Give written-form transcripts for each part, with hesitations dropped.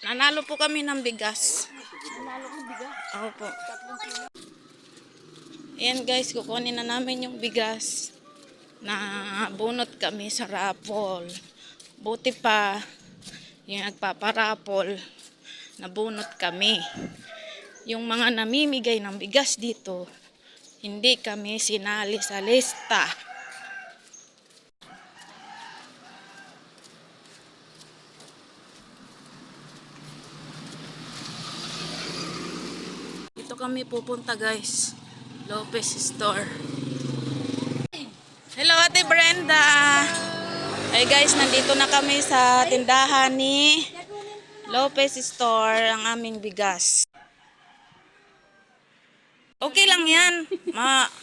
Nanalo po kami ng bigas. Nanalo kang bigas. Opo. Ayan guys, kukunin na namin yung bigas na bunot kami sa raffle. Buti pa yung nagpaparapol, nabunot kami. Yung mga namimigay ng bigas dito, hindi kami sinali sa lista. Dito kami pupunta guys, Lopez Store. Hello Ate Brenda! Ay guys, nandito na kami sa tindahan ni Lopez Store, ang aming bigas. Okay lang yan.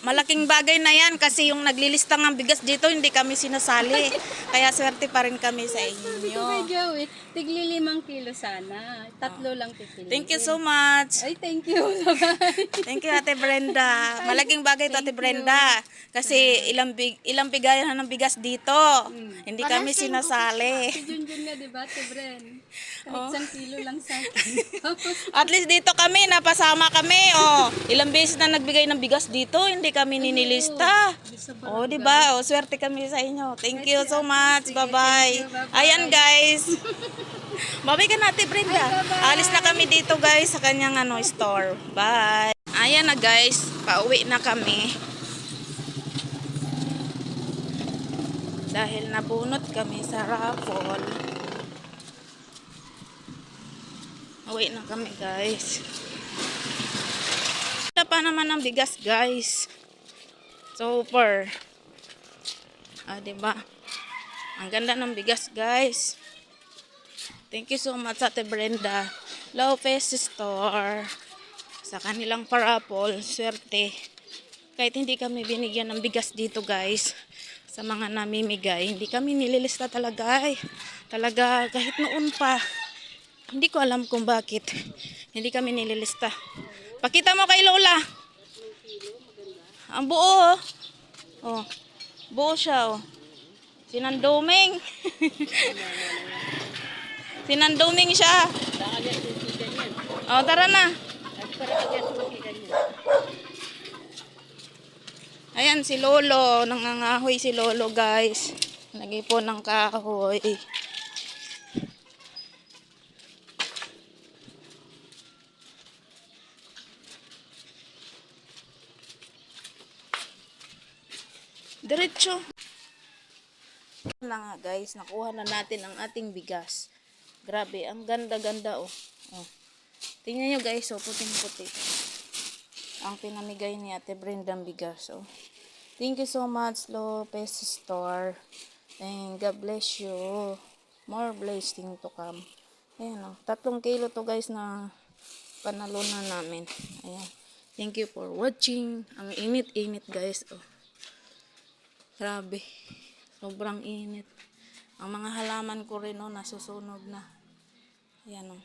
Malaking bagay na yan kasi yung naglilista ng bigas dito, hindi kami sinasali. Kaya swerte pa rin kami sa Sabi ko kay inyo. Joey, tigli 5 kilo sana. 3 lang pipiliin. Thank you so much. Ay, thank you. Bye. Thank you Ate Brenda. Malaking bagay to Ate Brenda. Kasi ilang bigayan ng bigas dito. Hindi kami sinasali. Si Junjun nga, diba, Tibren? Oh. Kahit 1 kilo lang sa akin. Tapos, At least dito kami, napasama kami. Oh, ilang beses na nagbigay ng bigas dito, hindi kami ninilista. Oh, di ba? Oh, swerte kami sa inyo. Thank you so much. Bye-bye. Ayan, guys. Bye-bye ka natin, Brenda. Alis na kami dito, guys, sa kanyang store. Bye. Ayan na, guys. Pauwi na kami. Dahil nabunot kami sa raffle. Uwi na kami guys. Wala pa naman ang bigas guys. Super. Diba? Ang ganda ng bigas guys. Thank you so much Ate Brenda. Lopez Store. Sa kanilang parapol. Swerte. Kahit hindi kami binigyan ng bigas dito guys. Sa mga namimigay. Hindi kami nililista talaga. Talaga kahit noon pa. Hindi ko alam kung bakit hindi kami nililista. Pakita mo kay Lola. Ang buo. Oh. Buo siya oh. Sinanduming. Sinanduming siya. Oh, tara na. Ayan si Lolo, nangangahoy si Lolo guys. Nag-ipon ng kahoy. Diretso. Na nga guys, nakuha na natin ang ating bigas. Grabe, ang ganda-ganda oh. Tingnan nyo guys, oh, puting-puti. Ang pinamigay ni Ate Brenda ang bigas oh. Thank you so much Lopez Store. And God bless you. More blessing to come. Ayan oh, 3 kilo to guys na panalunan namin. Ayan. Thank you for watching. Ang init-init guys oh. Grabe. Sobrang init. Ang mga halaman ko rin, nasusunog na. Ayan o.